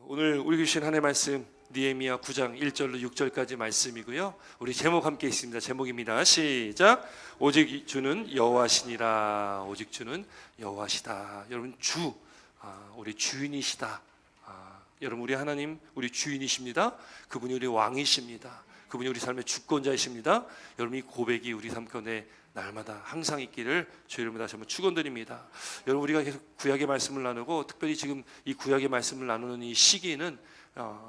오늘 우리 주신 하나님의 말씀 느헤미야 9장 1절로 6절까지 말씀이고요. 우리 제목 함께 있습니다. 제목입니다. 시작. 오직 주는 여호와시니라. 오직 주는 여호와시다. 여러분 주, 우리 주인이시다. 여러분 우리 하나님 우리 주인이십니다. 그분이 우리 왕이십니다. 그분이 우리 삶의 주권자이십니다. 여러분 이 고백이 우리 삶 가운데 날마다 항상 있기를 주의 이름으로 다시 한번 축원드립니다. 여러분 우리가 계속 구약의 말씀을 나누고 특별히 지금 이 구약의 말씀을 나누는 이 시기에는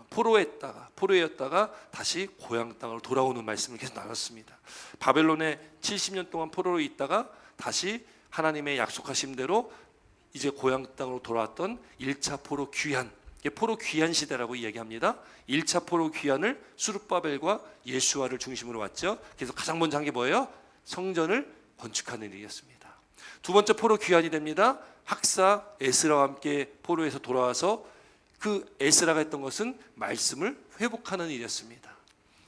포로였다가 다시 고향 땅으로 돌아오는 말씀을 계속 나눴습니다. 바벨론에 70년 동안 포로로 있다가 다시 하나님의 약속하신 대로 이제 고향 땅으로 돌아왔던 1차 포로 귀환, 포로 귀환 시대라고 이야기합니다. 1차 포로 귀환을 수룹바벨과 예수아를 중심으로 왔죠. 그래서 가장 먼저 한 게 뭐예요? 성전을 건축하는 일이었습니다. 두 번째 포로 귀환이 됩니다. 학사 에스라와 함께 포로에서 돌아와서 그 에스라가 했던 것은 말씀을 회복하는 일이었습니다.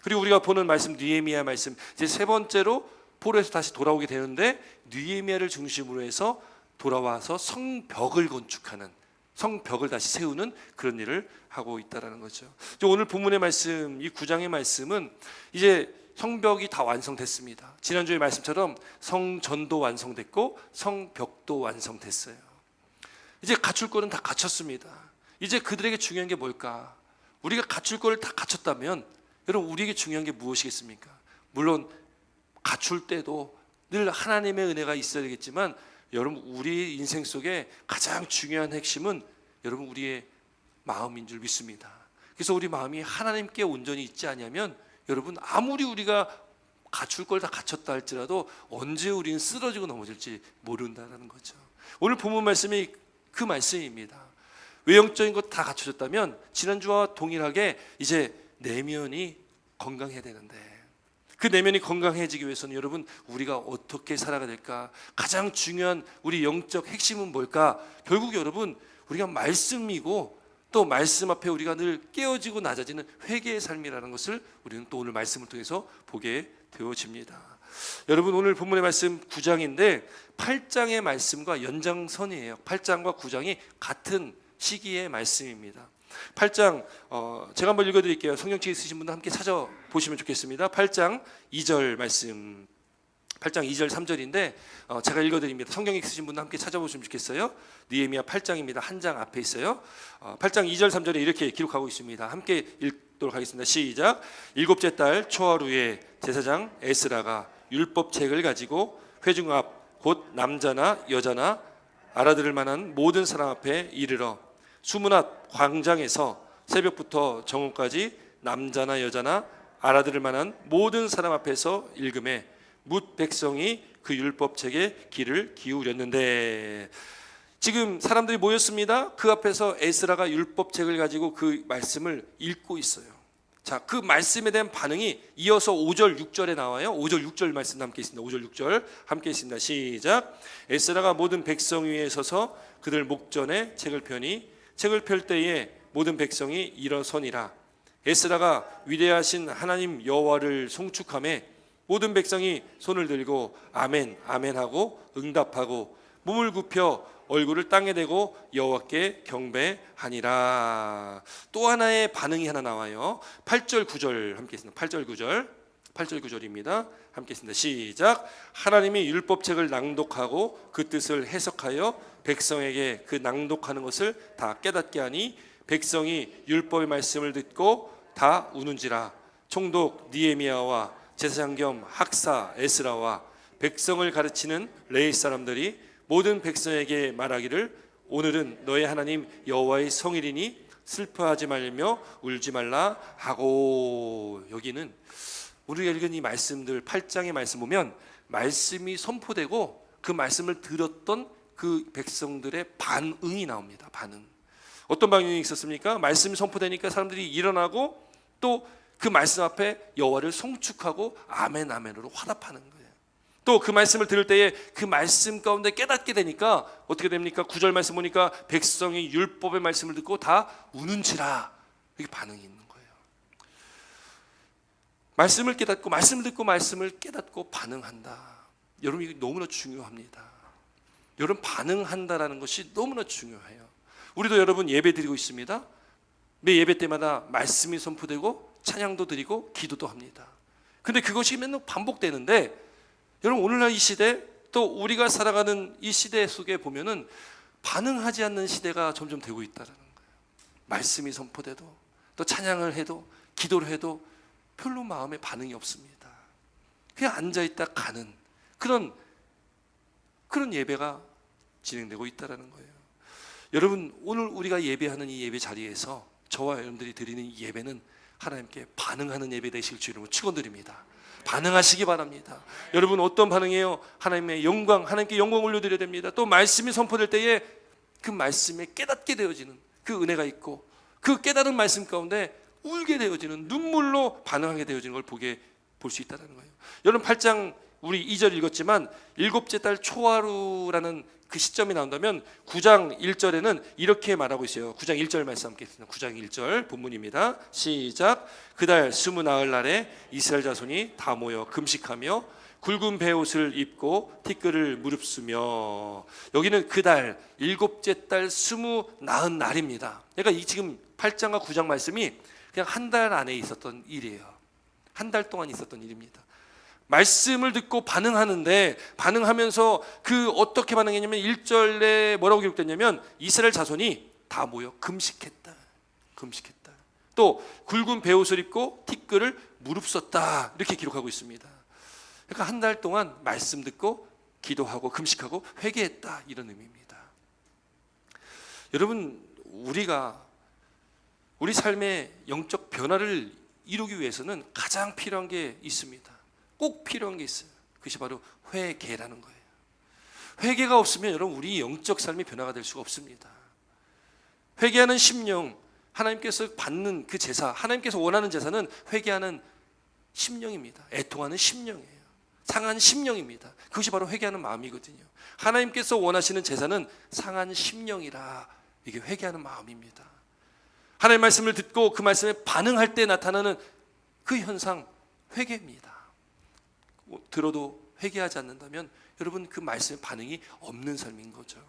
그리고 우리가 보는 말씀 느헤미야 말씀, 이제 세 번째로 포로에서 다시 돌아오게 되는데 느헤미야를 중심으로 해서 돌아와서 성벽을 건축하는, 성벽을 다시 세우는 그런 일을 하고 있다라는 거죠. 오늘 본문의 말씀, 이 9장의 말씀은 이제 성벽이 다 완성됐습니다. 지난주의 말씀처럼 성전도 완성됐고 성벽도 완성됐어요. 이제 갖출 거는 다 갖췄습니다. 이제 그들에게 중요한 게 뭘까? 우리가 갖출 거를 다 갖췄다면 여러분 우리에게 중요한 게 무엇이겠습니까? 물론 갖출 때도 늘 하나님의 은혜가 있어야 되겠지만 여러분 우리 인생 속에 가장 중요한 핵심은 여러분 우리의 마음인 줄 믿습니다. 그래서 우리 마음이 하나님께 온전히 있지 않으면 여러분 아무리 우리가 갖출 걸 다 갖췄다 할지라도 언제 우리는 쓰러지고 넘어질지 모른다는 거죠. 오늘 본문 말씀이 그 말씀입니다. 외형적인 것 다 갖춰졌다면 지난주와 동일하게 이제 내면이 건강해야 되는데 그 내면이 건강해지기 위해서는 여러분 우리가 어떻게 살아가야 될까? 가장 중요한 우리 영적 핵심은 뭘까? 결국 여러분 우리가 말씀이고 또 말씀 앞에 우리가 늘 깨어지고 낮아지는 회개의 삶이라는 것을 우리는 또 오늘 말씀을 통해서 보게 되어집니다. 여러분 오늘 본문의 말씀 9장인데 8장의 말씀과 연장선이에요. 8장과 9장이 같은 시기의 말씀입니다. 8장 제가 한번 읽어드릴게요. 성경책 있으신 분들 함께 찾아보시면 좋겠습니다. 8장 2절 말씀, 8장 2절 3절인데 제가 읽어드립니다. 성경 있으신 분들 함께 찾아보시면 좋겠어요. 느헤미야 8장입니다. 한 장 앞에 있어요. 8장 2절 3절에 이렇게 기록하고 있습니다. 함께 읽도록 하겠습니다. 시작. 일곱째 달 초하루에 제사장 에스라가 율법책을 가지고 회중 앞 곧 남자나 여자나 알아들을 만한 모든 사람 앞에 이르러 수문앞 광장에서 새벽부터 정오까지 남자나 여자나 알아들을 만한 모든 사람 앞에서 읽음에 뭇 백성이 그 율법책에 귀를 기울였는데 지금 사람들이 모였습니다. 그 앞에서 에스라가 율법책을 가지고 그 말씀을 읽고 있어요. 자, 그 말씀에 대한 반응이 이어서 5절 6절에 나와요. 5절 6절 말씀 함께 있습니다. 5절 6절 함께 있습니다. 시작. 에스라가 모든 백성 위에 서서 그들 목전에 책을 펴니 책을 펼 때에 모든 백성이 일어서니라. 에스라가 위대하신 하나님 여호와를 송축하며 모든 백성이 손을 들고 아멘 아멘 하고 응답하고 몸을 굽혀 얼굴을 땅에 대고 여호와께 경배하니라. 또 하나의 반응이 하나 나와요. 8절 9절 함께 있습니다. 8절 9절입니다. 함께 있습니다. 시작. 하나님이 율법책을 낭독하고 그 뜻을 해석하여 백성에게 그 낭독하는 것을 다 깨닫게 하니 백성이 율법의 말씀을 듣고 다 우는지라. 총독 느헤미야와 제사장 겸 학사 에스라와 백성을 가르치는 레위 사람들이 모든 백성에게 말하기를 오늘은 너의 하나님 여호와의 성일이니 슬퍼하지 말며 울지 말라 하고. 여기는 우리가 읽은 이 말씀들 8장의 말씀 보면 말씀이 선포되고 그 말씀을 들었던 그 백성들의 반응이 나옵니다. 반응. 어떤 반응이 있었습니까? 말씀이 선포되니까 사람들이 일어나고 또 그 말씀 앞에 여호와를 송축하고 아멘 아멘으로 화답하는 거예요. 또 그 말씀을 들을 때에 그 말씀 가운데 깨닫게 되니까 어떻게 됩니까? 9절 말씀 보니까 백성이 율법의 말씀을 듣고 다 우는지라. 이게 반응이 있는 거예요. 말씀을 깨닫고 말씀을 듣고 말씀을 깨닫고 반응한다. 여러분 이게 너무나 중요합니다. 여러분 반응한다라는 것이 너무나 중요해요. 우리도 여러분 예배 드리고 있습니다. 매 예배 때마다 말씀이 선포되고 찬양도 드리고 기도도 합니다. 근데 그것이 맨날 반복되는데, 여러분 오늘날 이 시대, 또 우리가 살아가는 이 시대 속에 보면은 반응하지 않는 시대가 점점 되고 있다는 거예요. 말씀이 선포돼도, 또 찬양을 해도, 기도를 해도 별로 마음에 반응이 없습니다. 그냥 앉아있다 가는 그런 예배가 진행되고 있다는 거예요. 여러분 오늘 우리가 예배하는 이 예배 자리에서 저와 여러분들이 드리는 이 예배는 하나님께 반응하는 예배 되실 주님을 축원드립니다. 반응하시기 바랍니다. 여러분 어떤 반응이에요? 하나님의 영광, 하나님께 영광 올려드려야 됩니다. 또 말씀이 선포될 때에 그 말씀에 깨닫게 되어지는 그 은혜가 있고, 그 깨달은 말씀 가운데 울게 되어지는, 눈물로 반응하게 되어지는 걸 볼 수 있다는 거예요. 여러분 8장 우리 2절 읽었지만 일곱째 달 초하루라는 그 시점이 나온다면 9장 1절에는 이렇게 말하고 있어요. 9장 1절 말씀 함께 읽겠습니다. 9장 1절 본문입니다. 시작. 그달 20 날에 이스라엘 자손이 다 모여 금식하며 굵은 베옷을 입고 티끌을 무릅쓰며, 여기는 그달 일곱째 달 20 날입니다. 그러니까 이 지금 8장과 9장 말씀이 그냥 한 달 안에 있었던 일이에요. 한 달 동안 있었던 일입니다. 말씀을 듣고 반응하는데, 반응하면서 그 어떻게 반응했냐면 1절에 뭐라고 기록됐냐면 이스라엘 자손이 다 모여 금식했다. 금식했다. 또 굵은 베옷을 입고 티끌을 무릅썼다. 이렇게 기록하고 있습니다. 그러니까 한 달 동안 말씀 듣고 기도하고 금식하고 회개했다, 이런 의미입니다. 여러분 우리가 우리 삶의 영적 변화를 이루기 위해서는 가장 필요한 게 있습니다. 꼭 필요한 게 있어요. 그것이 바로 회개라는 거예요. 회개가 없으면 여러분 우리 영적 삶이 변화가 될 수가 없습니다. 회개하는 심령, 하나님께서 받는 그 제사, 하나님께서 원하는 제사는 회개하는 심령입니다. 애통하는 심령이에요. 상한 심령입니다. 그것이 바로 회개하는 마음이거든요. 하나님께서 원하시는 제사는 상한 심령이라, 이게 회개하는 마음입니다. 하나님의 말씀을 듣고 그 말씀에 반응할 때 나타나는 그 현상, 회개입니다. 들어도 회개하지 않는다면 여러분 그 말씀에 반응이 없는 삶인 거죠.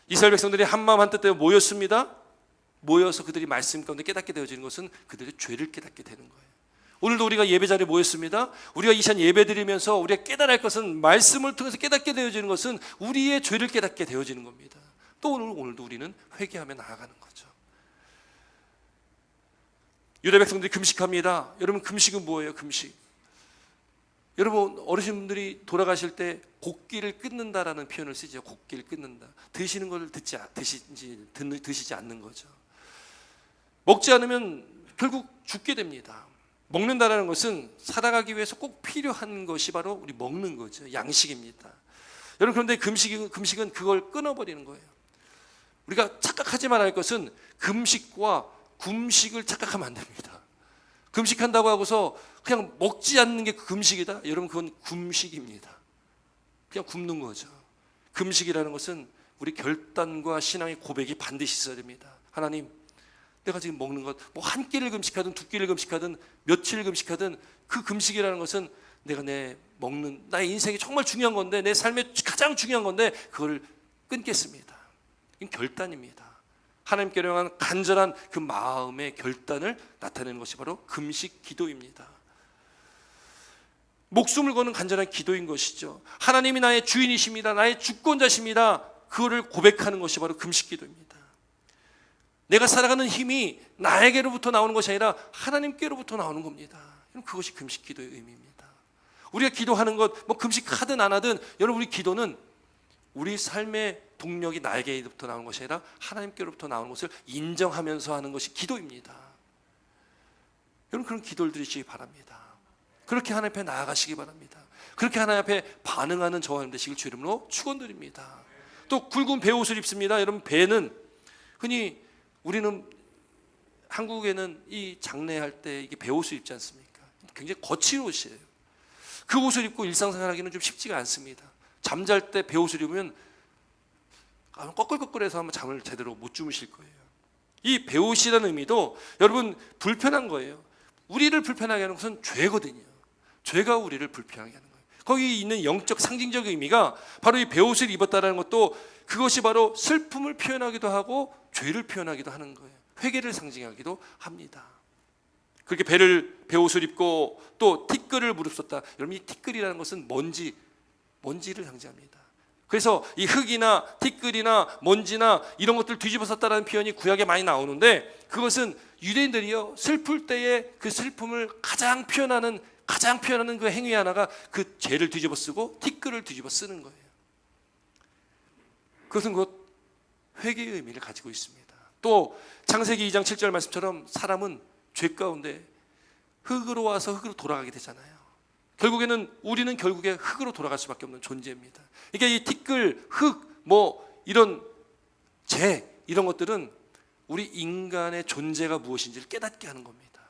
이스라엘 백성들이 한마음 한뜻대로 모였습니다. 모여서 그들이 말씀 가운데 깨닫게 되어지는 것은 그들의 죄를 깨닫게 되는 거예요. 오늘도 우리가 예배 자리에 모였습니다. 우리가 이 시간 예배 드리면서 우리가 깨달을 것은, 말씀을 통해서 깨닫게 되어지는 것은 우리의 죄를 깨닫게 되어지는 겁니다. 또 오늘도 우리는 회개하며 나아가는 거죠. 유대 백성들이 금식합니다. 여러분 금식은 뭐예요? 금식. 여러분 어르신분들이 돌아가실 때 곡기를 끊는다라는 표현을 쓰죠. 곡기를 끊는다. 드시는 걸 드시지 않는 거죠. 먹지 않으면 결국 죽게 됩니다. 먹는다라는 것은 살아가기 위해서 꼭 필요한 것이 바로 우리 먹는 거죠. 양식입니다. 여러분 그런데 금식은 그걸 끊어버리는 거예요. 우리가 착각하지 말아야 할 것은 금식과 굶식을 착각하면 안 됩니다. 금식한다고 하고서 그냥 먹지 않는 게 금식이다? 여러분 그건 굶식입니다. 그냥 굶는 거죠. 금식이라는 것은 우리 결단과 신앙의 고백이 반드시 있어야 됩니다. 하나님, 내가 지금 먹는 것, 뭐 한 끼를 금식하든 두 끼를 금식하든 며칠을 금식하든, 그 금식이라는 것은 내가 먹는 나의 인생이 정말 중요한 건데, 내 삶에 가장 중요한 건데 그걸 끊겠습니다. 이건 결단입니다. 하나님께로 향한 간절한 그 마음의 결단을 나타내는 것이 바로 금식 기도입니다. 목숨을 거는 간절한 기도인 것이죠. 하나님이 나의 주인이십니다. 나의 주권자십니다. 그거를 고백하는 것이 바로 금식 기도입니다. 내가 살아가는 힘이 나에게로부터 나오는 것이 아니라 하나님께로부터 나오는 겁니다. 그것이 금식 기도의 의미입니다. 우리가 기도하는 것, 뭐 금식하든 안 하든, 여러분 우리 기도는 우리 삶의 동력이 나에게로부터 나오는 것이 아니라 하나님께로부터 나오는 것을 인정하면서 하는 것이 기도입니다. 여러분 그런 기도를 드리시기 바랍니다. 그렇게 하나님 앞에 나아가시기 바랍니다. 그렇게 하나님 앞에 반응하는 저와 여러분 되시길 주 이름으로 축원드립니다. 또 굵은 베옷을 입습니다. 여러분 배는 흔히 우리는 한국에는 이 장례할 때 이게 베옷을 입지 않습니까? 굉장히 거친 옷이에요. 그 옷을 입고 일상생활하기는 좀 쉽지가 않습니다. 잠잘 때 베옷을 입으면 꺼끌꺼끌해서 아마 잠을 제대로 못 주무실 거예요. 이 베옷이라는 의미도 여러분 불편한 거예요. 우리를 불편하게 하는 것은 죄거든요. 죄가 우리를 불편하게 하는 거예요. 거기 있는 영적 상징적 의미가 바로 이 베옷을 입었다는 것도, 그것이 바로 슬픔을 표현하기도 하고 죄를 표현하기도 하는 거예요. 회개를 상징하기도 합니다. 그렇게 베옷을 입고 또 티끌을 무릅썼다. 여러분, 이 티끌이라는 것은 먼지를 상징합니다. 그래서 이 흙이나 티끌이나 먼지나 이런 것들 뒤집어 썼다라는 표현이 구약에 많이 나오는데, 그것은 유대인들이요 슬플 때의 그 슬픔을 가장 표현하는 그 행위 하나가 그 죄를 뒤집어 쓰고 티끌을 뒤집어 쓰는 거예요. 그것은 곧 회개의 의미를 가지고 있습니다. 또 창세기 2장 7절 말씀처럼 사람은 죄 가운데 흙으로 와서 흙으로 돌아가게 되잖아요. 결국에는 우리는 결국에 흙으로 돌아갈 수밖에 없는 존재입니다. 그러니까 이 티끌, 흙, 이런 죄, 이런 것들은 우리 인간의 존재가 무엇인지를 깨닫게 하는 겁니다.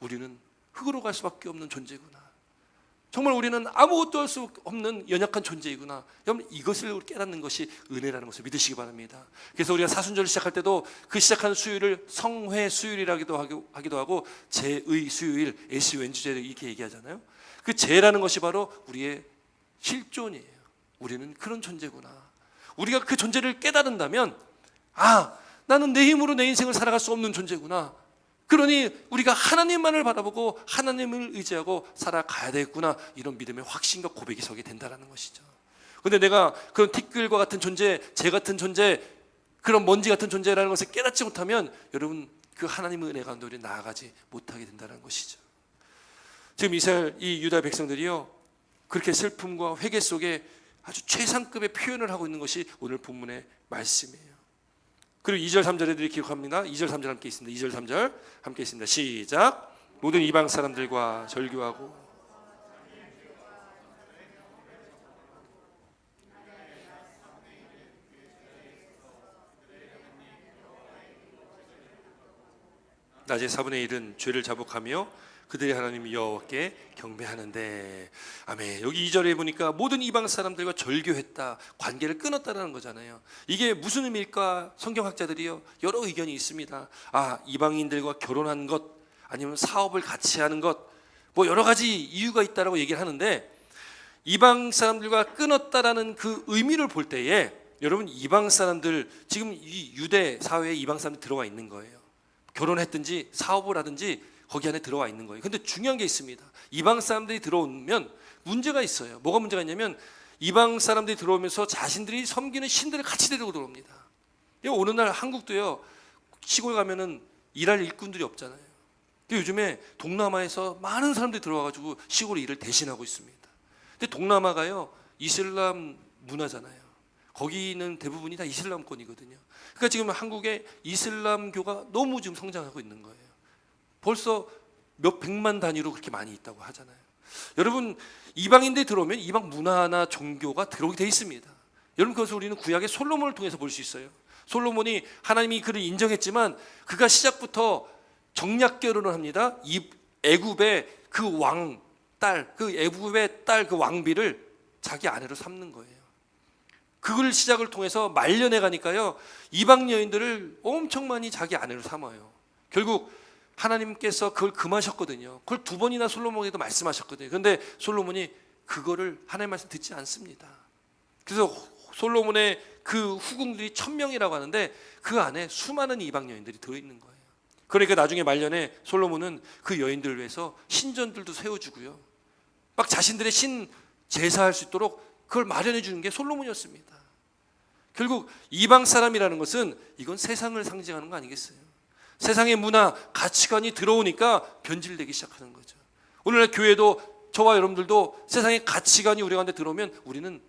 우리는 흙으로 갈 수밖에 없는 존재구나. 정말 우리는 아무것도 할 수 없는 연약한 존재이구나. 여러분, 이것을 깨닫는 것이 은혜라는 것을 믿으시기 바랍니다. 그래서 우리가 사순절을 시작할 때도 그 시작하는 수요일을 성회 수요일이라기도 하고 제의 수요일, SUNG제를 이렇게 얘기하잖아요. 그 제라는 것이 바로 우리의 실존이에요. 우리는 그런 존재구나. 우리가 그 존재를 깨달은다면, 나는 내 힘으로 내 인생을 살아갈 수 없는 존재구나. 그러니 우리가 하나님만을 바라보고 하나님을 의지하고 살아가야 되겠구나. 이런 믿음의 확신과 고백이 서게 된다는 것이죠. 그런데 내가 그런 티끌과 같은 존재, 재 같은 존재, 그런 먼지 같은 존재라는 것을 깨닫지 못하면 여러분, 그 하나님의 은혜 가운데 우리 나아가지 못하게 된다는 것이죠. 지금 이 유다 백성들이요 그렇게 슬픔과 회개 속에 아주 최상급의 표현을 하고 있는 것이 오늘 본문의 말씀이에요. 그리고 2절 3절에 기록합니다. 2절 3절 함께 있습니다. 2절 3절 함께 있습니다. 시작. 모든 이방 사람들과 절규하고 낮의 4분의 1은 죄를 자복하며 그들의 하나님 여호와께 경배하는데. 아멘. 여기 2절에 보니까 모든 이방 사람들과 절교했다, 관계를 끊었다라는 거잖아요. 이게 무슨 의미일까? 성경학자들이요 여러 의견이 있습니다. 이방인들과 결혼한 것, 아니면 사업을 같이 하는 것, 여러 가지 이유가 있다라고 얘기를 하는데, 이방 사람들과 끊었다라는 그 의미를 볼 때에 여러분, 이방 사람들, 지금 이 유대 사회에 이방 사람들이 들어와 있는 거예요. 결혼했든지 사업을 하든지 거기 안에 들어와 있는 거예요. 근데 중요한 게 있습니다. 이방 사람들이 들어오면 문제가 있어요. 뭐가 문제가 있냐면, 이방 사람들이 들어오면서 자신들이 섬기는 신들을 같이 데리고 들어옵니다. 어느 날 한국도요 시골 가면은 일할 일꾼들이 없잖아요. 요즘에 동남아에서 많은 사람들이 들어와가지고 시골 일을 대신하고 있습니다. 근데 동남아가요 이슬람 문화잖아요. 거기는 대부분이 다 이슬람권이거든요. 그러니까 지금 한국에 이슬람교가 너무 지금 성장하고 있는 거예요. 벌써 몇 백만 단위로 그렇게 많이 있다고 하잖아요. 여러분, 이방인들이 들어오면 이방 문화나 종교가 들어오게 돼 있습니다. 여러분, 그것을 우리는 구약의 솔로몬을 통해서 볼 수 있어요. 솔로몬이 하나님이 그를 인정했지만 그가 시작부터 정략 결혼을 합니다. 이 애굽의 그 애굽의 딸 그 왕비를 자기 아내로 삼는 거예요. 그걸 시작을 통해서 말년에 가니까요 이방 여인들을 엄청 많이 자기 아내로 삼아요. 결국 하나님께서 그걸 금하셨거든요. 그걸 2번이나 솔로몬에도 말씀하셨거든요. 그런데 솔로몬이 그거를 하나님 말씀 듣지 않습니다. 그래서 솔로몬의 그 후궁들이 1000명이라고 하는데 그 안에 수많은 이방 여인들이 들어있는 거예요. 그러니까 나중에 말년에 솔로몬은 그 여인들을 위해서 신전들도 세워주고요, 막 자신들의 신 제사할 수 있도록 그걸 마련해 주는 게 솔로몬이었습니다. 결국 이방 사람이라는 것은 이건 세상을 상징하는 거 아니겠어요? 세상의 문화, 가치관이 들어오니까 변질되기 시작하는 거죠. 오늘날 교회도 저와 여러분들도 세상의 가치관이 우리 가운데 들어오면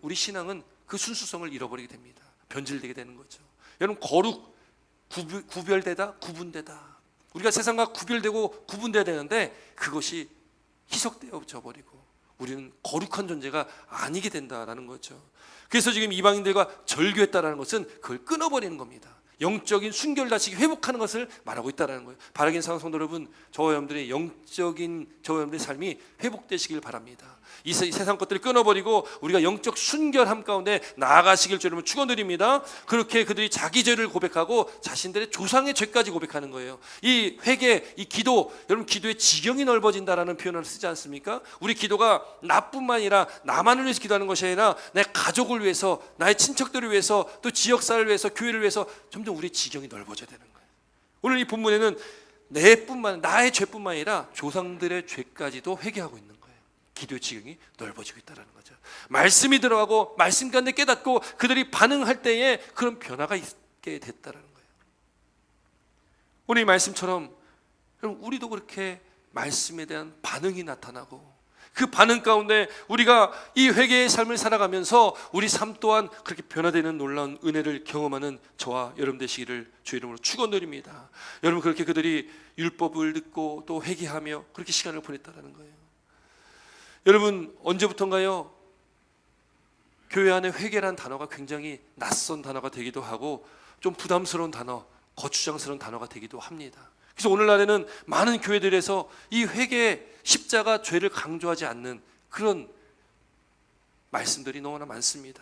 우리 신앙은 그 순수성을 잃어버리게 됩니다. 변질되게 되는 거죠. 여러분, 거룩, 구별되다, 구분되다. 우리가 세상과 구별되고 구분돼야 되는데 그것이 희석되어져 버리고 우리는 거룩한 존재가 아니게 된다라는 거죠. 그래서 지금 이방인들과 절교했다라는 것은 그걸 끊어버리는 겁니다. 영적인 순결 다시 회복하는 것을 말하고 있다는 거예요. 바라긴 사랑 성도 여러분, 저와 여러분들의 영적인 저와 여러분들의 삶이 회복되시길 바랍니다. 이 세상 것들을 끊어버리고 우리가 영적 순결함 가운데 나아가시길 여러분 축원드립니다. 그렇게 그들이 자기 죄를 고백하고 자신들의 조상의 죄까지 고백하는 거예요. 이 회개, 이 기도, 여러분 기도의 지경이 넓어진다라는 표현을 쓰지 않습니까? 우리 기도가 나뿐만 아니라 나만을 위해서 기도하는 것이 아니라 내 가족을 위해서, 나의 친척들을 위해서, 또 지역사회를 위해서, 교회를 위해서 점점 우리의 지경이 넓어져야 되는 거예요. 오늘 이 본문에는 나의 죄뿐만 아니라 조상들의 죄까지도 회개하고 있는 거예요. 기도의 지경이 넓어지고 있다는 거죠. 말씀이 들어가고 말씀 가운데 깨닫고 그들이 반응할 때에 그런 변화가 있게 됐다는 거예요. 오늘 이 말씀처럼 우리도 그렇게 말씀에 대한 반응이 나타나고 그 반응 가운데 우리가 이 회개의 삶을 살아가면서 우리 삶 또한 그렇게 변화되는 놀라운 은혜를 경험하는 저와 여러분 되시기를 주의 이름으로 축원드립니다. 여러분, 그렇게 그들이 율법을 듣고 또 회개하며 그렇게 시간을 보냈다는 거예요. 여러분, 언제부턴가요? 교회 안에 회개라는 단어가 굉장히 낯선 단어가 되기도 하고 좀 부담스러운 단어, 거추장스러운 단어가 되기도 합니다. 그래서 오늘날에는 많은 교회들에서 이 회개, 십자가, 죄를 강조하지 않는 그런 말씀들이 너무나 많습니다.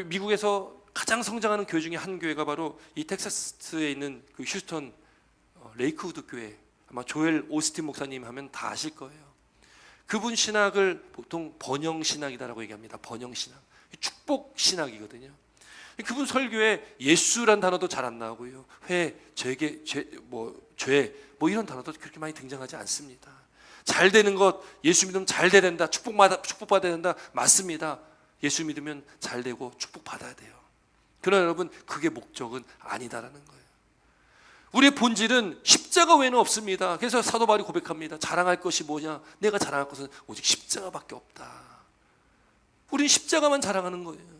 미국에서 가장 성장하는 교회 중에 한 교회가 바로 이 텍사스에 있는 그 휴스턴 레이크우드 교회, 아마 조엘 오스틴 목사님 하면 다 아실 거예요. 그분 신학을 보통 번영 신학이다라고 얘기합니다. 번영 신학, 축복 신학이거든요. 그분 설교에 예수란 단어도 잘 안 나오고요, 죄 이런 단어도 그렇게 많이 등장하지 않습니다. 잘 되는 것, 예수 믿으면 잘 돼야 된다, 축복받아야 된다, 맞습니다. 예수 믿으면 잘 되고 축복받아야 돼요. 그러나 여러분, 그게 목적은 아니다라는 거예요. 우리의 본질은 십자가 외에는 없습니다. 그래서 사도 바울이 고백합니다. 자랑할 것이 뭐냐? 내가 자랑할 것은 오직 십자가밖에 없다. 우리는 십자가만 자랑하는 거예요.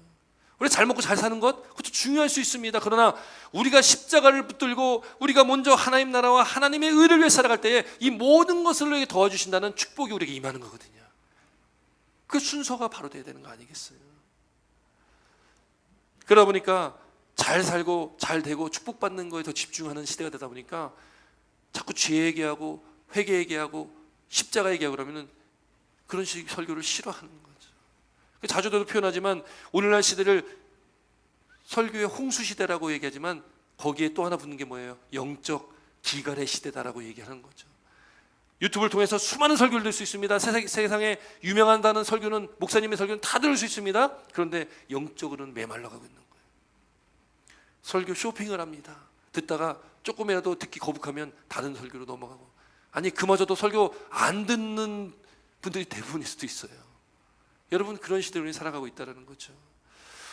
우리가 잘 먹고 잘 사는 것, 그것도 중요할 수 있습니다. 그러나 우리가 십자가를 붙들고 우리가 먼저 하나님 나라와 하나님의 의를 위해 살아갈 때에 이 모든 것을 우리에게 도와주신다는 축복이 우리에게 임하는 거거든요. 그 순서가 바로 돼야 되는 거 아니겠어요? 그러다 보니까 잘 살고 잘 되고 축복받는 거에 더 집중하는 시대가 되다 보니까 자꾸 죄 얘기하고 회개 얘기하고 십자가 얘기하고 그러면은 그런 식 설교를 싫어하는 거죠. 자주 저도 표현하지만 오늘날 시대를 설교의 홍수 시대라고 얘기하지만 거기에 또 하나 붙는 게 뭐예요? 영적 기갈의 시대다라고 얘기하는 거죠. 유튜브를 통해서 수많은 설교를 들을 수 있습니다. 세상에 유명하다는 설교는, 목사님의 설교는 다 들을 수 있습니다. 그런데 영적으로는 메말라가고 있는 거예요. 설교 쇼핑을 합니다. 듣다가 조금이라도 듣기 거북하면 다른 설교로 넘어가고, 아니 그마저도 설교 안 듣는 분들이 대부분일 수도 있어요. 여러분, 그런 시대로 살아가고 있다는 거죠.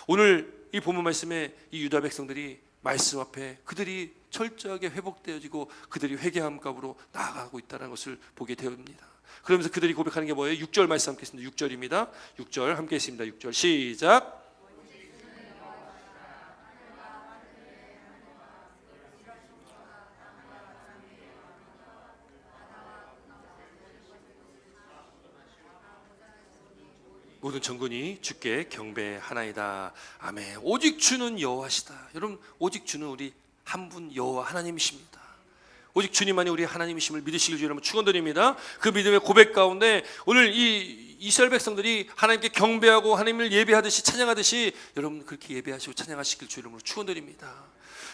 오늘 이 본문 말씀에 이 유다 백성들이 말씀 앞에 그들이 철저하게 회복되어지고 그들이 회개함 가운데로 나아가고 있다는 것을 보게 되옵니다. 그러면서 그들이 고백하는 게 뭐예요? 6절 말씀 함께 있습니다. 6절입니다. 6절 함께 있습니다. 6절 시작. 모든 천군이 주께 경배하나이다. 아멘. 오직 주는 여호와시다. 여러분, 오직 주는 우리 한 분 여호와 하나님이십니다. 오직 주님만이 우리 하나님이심을 믿으시길 주여 여러분 축원드립니다. 그 믿음의 고백 가운데 오늘 이 이스라엘 백성들이 하나님께 경배하고 하나님을 예배하듯이 찬양하듯이 여러분 그렇게 예배하시고 찬양하시길 주여 이름으로 축원드립니다.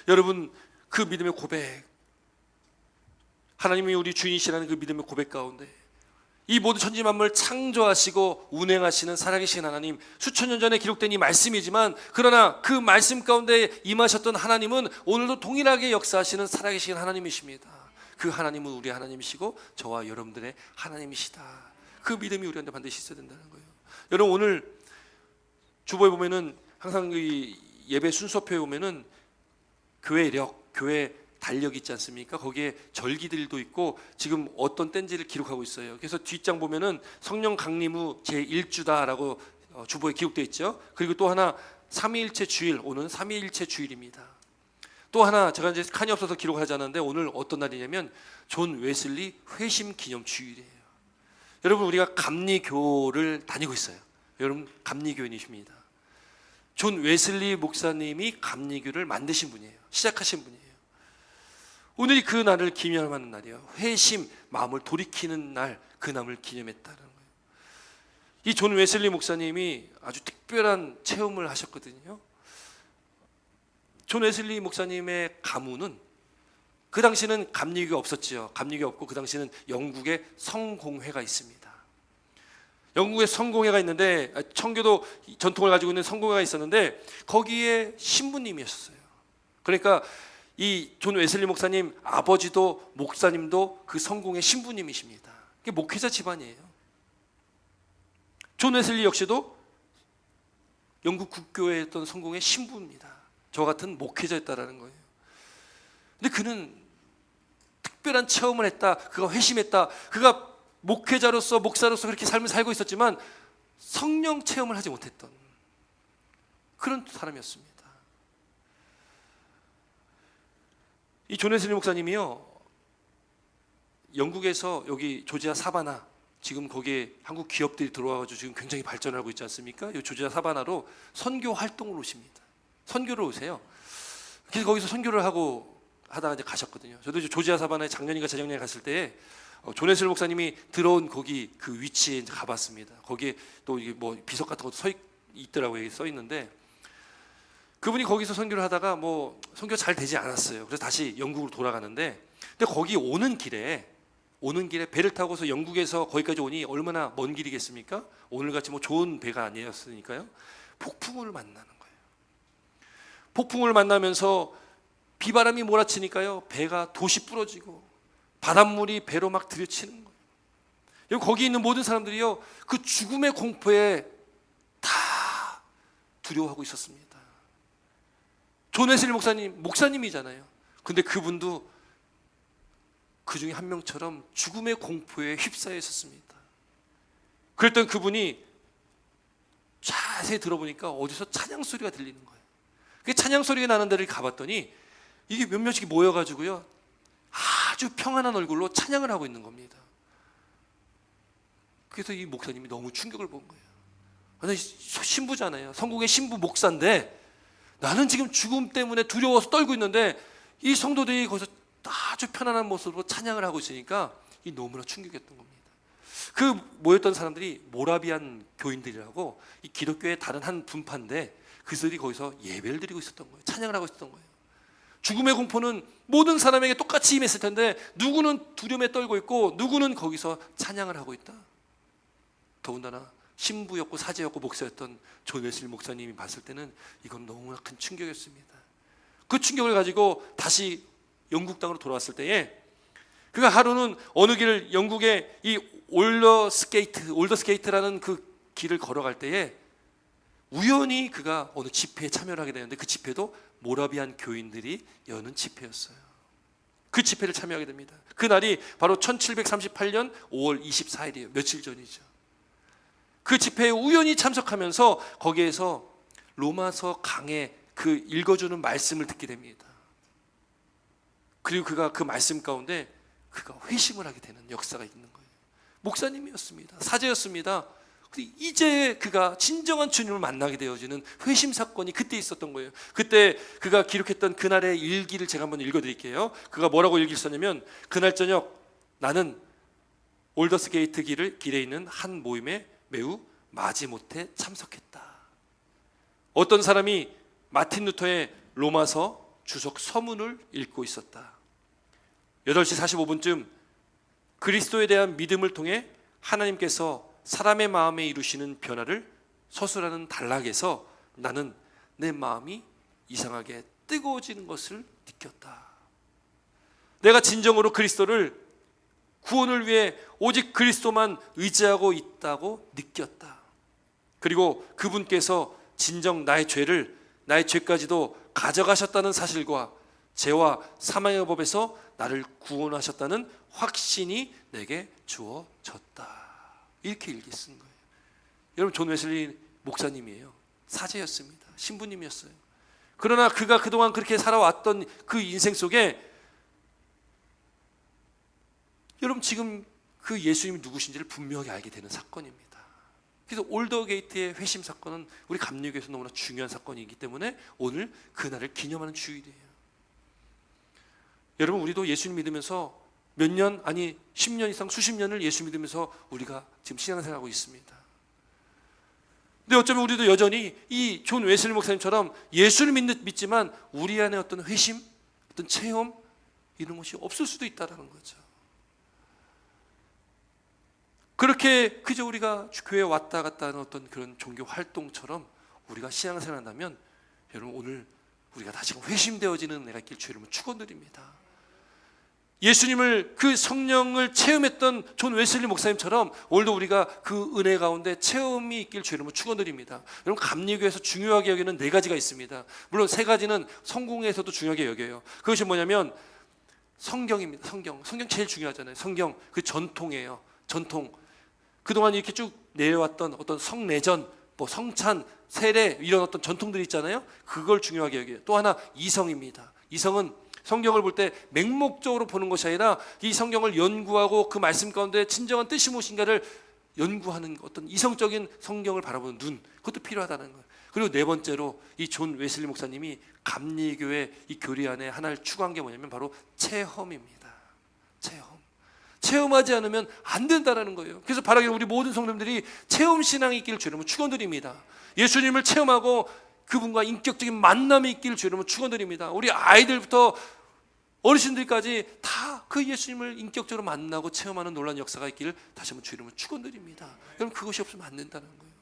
여러분, 그 믿음의 고백, 하나님이 우리 주인이시라는 그 믿음의 고백 가운데 이 모든 천지 만물을 창조하시고 운행하시는 살아계신 하나님, 수천 년 전에 기록된 이 말씀이지만 그러나 그 말씀 가운데 임하셨던 하나님은 오늘도 동일하게 역사하시는 살아계신 하나님이십니다. 그 하나님은 우리 하나님이시고 저와 여러분들의 하나님이시다. 그 믿음이 우리한테 반드시 있어야 된다는 거예요. 여러분, 오늘 주보에 보면은 항상 이 예배 순서표에 보면은 교회력, 교회 달력이 있지 않습니까? 거기에 절기들도 있고 지금 어떤 때인지를 기록하고 있어요. 그래서 뒷장 보면은 성령 강림 후 제1주다라고 주보에 기록되어 있죠. 그리고 또 하나 삼위일체 주일, 오늘은 삼위일체 주일입니다. 또 하나 제가 이제 칸이 없어서 기록하지 않았는데 오늘 어떤 날이냐면 존 웨슬리 회심 기념 주일이에요. 여러분, 우리가 감리교를 다니고 있어요. 여러분, 감리교인이십니다. 존 웨슬리 목사님이 감리교를 만드신 분이에요. 시작하신 분이에요. 오늘이 그 날을 기념하는 날이에요. 회심, 마음을 돌이키는 날, 그 날을 기념했다는 거예요. 이 존 웨슬리 목사님이 아주 특별한 체험을 하셨거든요. 존 웨슬리 목사님의 가문은 그 당시는 감리교가 없었지요. 감리교가 없고 그 당시는 영국에 성공회가 있습니다. 영국에 성공회가 있는데, 청교도 전통을 가지고 있는 성공회가 있었는데 거기에 신부님이었어요. 그러니까 이 존 웨슬리 목사님 아버지도 목사님도 그 성공의 신부님이십니다. 이게 목회자 집안이에요. 존 웨슬리 역시도 영국 국교회에 있던 성공의 신부입니다. 저 같은 목회자였다라는 거예요. 근데 그는 특별한 체험을 했다. 그가 회심했다. 그가 목회자로서 목사로서 그렇게 삶을 살고 있었지만 성령 체험을 하지 못했던 그런 사람이었습니다. 이 존 웨슬리 목사님이요, 영국에서 여기 조지아 사바나, 지금 거기에 한국 기업들이 들어와가지고 지금 굉장히 발전하고 있지 않습니까? 이 조지아 사바나로 선교 활동을 오십니다. 선교를 오세요. 그래서 거기서 선교를 하다가 이제 가셨거든요. 저도 이제 조지아 사바나에 작년인가 재작년에 갔을 때에 존 웨슬리 목사님이 들어온 거기 그 위치에 이제 가봤습니다. 거기에 또 이게 뭐 비석 같은 것도 있더라고요. 여기 써 있는데, 그분이 거기서 선교를 하다가 뭐 선교 잘 되지 않았어요. 그래서 다시 영국으로 돌아가는데, 근데 거기 오는 길에 배를 타고서 영국에서 거기까지 오니 얼마나 먼 길이겠습니까? 오늘같이 뭐 좋은 배가 아니었으니까요. 폭풍을 만나는 거예요. 폭풍을 만나면서 비바람이 몰아치니까요, 배가 돛이 부러지고 바닷물이 배로 막 들이치는 거예요. 거기 있는 모든 사람들이요, 그 죽음의 공포에 다 두려워하고 있었습니다. 존 웨슬리 목사님이잖아요. 근데 그분도 그 중에 한 명처럼 죽음의 공포에 휩싸여 있었습니다. 그랬던 그분이 자세히 들어보니까 어디서 찬양 소리가 들리는 거예요. 그 찬양 소리가 나는 데를 가봤더니 이게 몇몇이 모여가지고요, 아주 평안한 얼굴로 찬양을 하고 있는 겁니다. 그래서 이 목사님이 너무 충격을 본 거예요. 나는 신부잖아요. 성공의 신부 목사인데 나는 지금 죽음 때문에 두려워서 떨고 있는데 이 성도들이 거기서 아주 편안한 모습으로 찬양을 하고 있으니까 이 너무나 충격이었던 겁니다. 그 모였던 사람들이 모라비안 교인들이라고 이 기독교의 다른 한 분파인데 그들이 거기서 예배를 드리고 있었던 거예요. 찬양을 하고 있었던 거예요. 죽음의 공포는 모든 사람에게 똑같이 임했을 텐데 누구는 두려움에 떨고 있고 누구는 거기서 찬양을 하고 있다. 더군다나 신부였고 사제였고 목사였던 존 웨슬리 목사님이 봤을 때는 이건 너무나 큰 충격이었습니다. 그 충격을 가지고 다시 영국 땅으로 돌아왔을 때에 그가 하루는 어느 길을 영국의 이 올더스게이트라는 그 길을 걸어갈 때에 우연히 그가 어느 집회에 참여를 하게 되는데 그 집회도 모라비안 교인들이 여는 집회였어요. 그 집회를 참여하게 됩니다. 그날이 바로 1738년 5월 24일이에요. 며칠 전이죠. 그 집회에 우연히 참석하면서 거기에서 로마서 강의 그 읽어주는 말씀을 듣게 됩니다. 그리고 그가 그 말씀 가운데 그가 회심을 하게 되는 역사가 있는 거예요. 목사님이었습니다. 사제였습니다. 이제 그가 진정한 주님을 만나게 되어지는 회심 사건이 그때 있었던 거예요. 그때 그가 기록했던 그날의 일기를 제가 한번 읽어드릴게요. 그가 뭐라고 일기를 썼냐면, 그날 저녁 나는 올더스 게이트 길에 있는 한 모임에 매우 마지못해 참석했다. 어떤 사람이 마틴 루터의 로마서 주석 서문을 읽고 있었다. 8시 45분쯤 그리스도에 대한 믿음을 통해 하나님께서 사람의 마음에 이루시는 변화를 서술하는 단락에서 나는 내 마음이 이상하게 뜨거워지는 것을 느꼈다. 내가 진정으로 그리스도를 구원을 위해 오직 그리스도만 의지하고 있다고 느꼈다. 그리고 그분께서 진정 나의 죄까지도 가져가셨다는 사실과 죄와 사망의 법에서 나를 구원하셨다는 확신이 내게 주어졌다. 이렇게 일기 쓴 거예요. 여러분, 존 웨슬리 목사님이에요. 사제였습니다. 신부님이었어요. 그러나 그가 그동안 그렇게 살아왔던 그 인생 속에 여러분 지금 그 예수님이 누구신지를 분명하게 알게 되는 사건입니다. 그래서 올더게이트의 회심 사건은 우리 감리교에서 너무나 중요한 사건이기 때문에 오늘 그날을 기념하는 주일이에요. 여러분, 우리도 예수님 믿으면서 몇 년, 아니 10년 이상 수십 년을 예수 믿으면서 우리가 지금 신앙생활하고 있습니다. 근데 어쩌면 우리도 여전히 이 존 웨슬리 목사님처럼 예수를 믿지만 우리 안에 어떤 회심, 어떤 체험 이런 것이 없을 수도 있다는 거죠. 그렇게 그저 우리가 교회에 왔다 갔다 하는 어떤 그런 종교 활동처럼 우리가 신앙생활 한다면 여러분, 오늘 우리가 다시금 회심되어지는 은혜가 있길 주의 이름으로 축원드립니다. 예수님을 그 성령을 체험했던 존 웨슬리 목사님처럼 오늘도 우리가 그 은혜 가운데 체험이 있길 주의 이름으로 축원드립니다. 여러분, 감리교에서 중요하게 여기는 4가지가 있습니다. 물론 3가지는 성공에서도 중요하게 여겨요. 그것이 뭐냐면 성경입니다. 성경 제일 중요하잖아요. 성경, 그 전통이에요. 전통. 그동안 이렇게 쭉 내려왔던 어떤 성례전, 뭐 성찬, 세례 이런 어떤 전통들이 있잖아요. 그걸 중요하게 여겨요. 또 하나 이성입니다. 이성은 성경을 볼 때 맹목적으로 보는 것이 아니라 이 성경을 연구하고 그 말씀 가운데 진정한 뜻이 무엇인가를 연구하는 어떤 이성적인 성경을 바라보는 눈, 그것도 필요하다는 거예요. 그리고 4번째로 이 존 웨슬리 목사님이 감리교회 이 교리 안에 하나를 추구한 게 뭐냐면 바로 체험입니다. 체험하지 않으면 안 된다는 거예요. 그래서 바라기는 우리 모든 성도님들이 체험 신앙이 있기를 주님은 축원드립니다. 예수님을 체험하고 그분과 인격적인 만남이 있기를 주님은 축원드립니다. 우리 아이들부터 어르신들까지 다 그 예수님을 인격적으로 만나고 체험하는 놀라운 역사가 있기를 다시 한번 주님은 축원드립니다. 여러분, 그것이 없으면 안 된다는 거예요.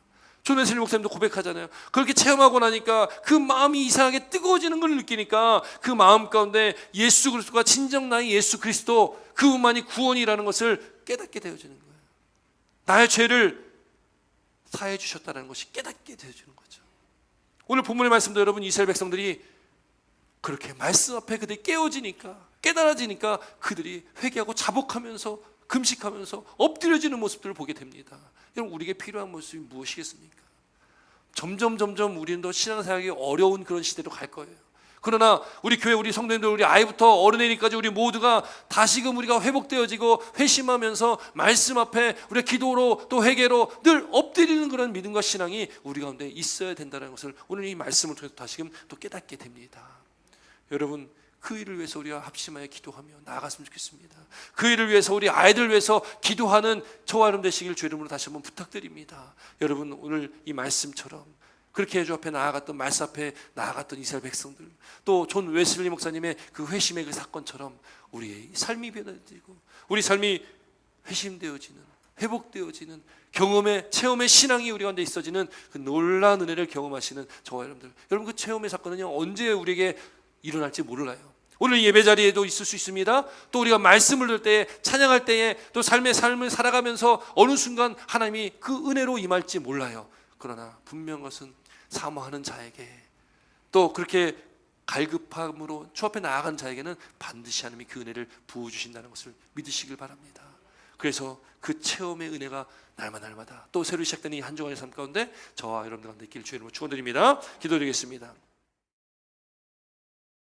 존 웨슬리 목사님도 고백하잖아요. 그렇게 체험하고 나니까 그 마음이 이상하게 뜨거워지는 걸 느끼니까 그 마음 가운데 예수 그리스도가 진정 나의 예수 그리스도, 그분만이 구원이라는 것을 깨닫게 되어지는 거예요. 나의 죄를 사해 주셨다는 것이 깨닫게 되어지는 거죠. 오늘 본문의 말씀도 여러분, 이스라엘 백성들이 그렇게 말씀 앞에 그들이 깨달아지니까 그들이 회개하고 자복하면서 금식하면서 엎드려지는 모습들을 보게 됩니다. 여러분, 우리에게 필요한 모습이 무엇이겠습니까? 점점 우리는 더 신앙생활이 어려운 그런 시대로 갈 거예요. 그러나 우리 교회, 우리 성도님들, 우리 아이부터 어른애니까지 우리 모두가 다시금 우리가 회복되어지고 회심하면서 말씀 앞에 우리가 기도로 또 회개로 늘 엎드리는 그런 믿음과 신앙이 우리 가운데 있어야 된다는 것을 오늘 이 말씀을 통해서 다시금 또 깨닫게 됩니다. 여러분, 그 일을 위해서 우리가 합심하여 기도하며 나아갔으면 좋겠습니다. 그 일을 위해서 우리 아이들 위해서 기도하는 저와 여러분 되시길 주의 이름으로 다시 한번 부탁드립니다. 여러분, 오늘 이 말씀처럼 그렇게 주 앞에 나아갔던, 말씀 앞에 나아갔던 이스라엘 백성들, 또 존 웨슬리 목사님의 그 회심의 그 사건처럼 우리의 삶이 변화되고 우리 삶이 회심되어지는, 회복되어지는 경험의, 체험의 신앙이 우리 가운데 있어지는 그 놀라운 은혜를 경험하시는 저와 여러분들, 여러분, 그 체험의 사건은요 언제 우리에게 일어날지 몰라요. 오늘 예배 자리에도 있을 수 있습니다. 또 우리가 말씀을 들을 때에, 찬양할 때에, 또 삶을 살아가면서 어느 순간 하나님이 그 은혜로 임할지 몰라요. 그러나 분명한 것은 사모하는 자에게, 또 그렇게 갈급함으로 주 앞에 나아간 자에게는 반드시 하나님이 그 은혜를 부어주신다는 것을 믿으시길 바랍니다. 그래서 그 체험의 은혜가 날마다 또 새로 시작되는 이 한 주간의 삶 가운데 저와 여러분들 가운데 있기를 주의 이름으로 축원드립니다. 기도드리겠습니다.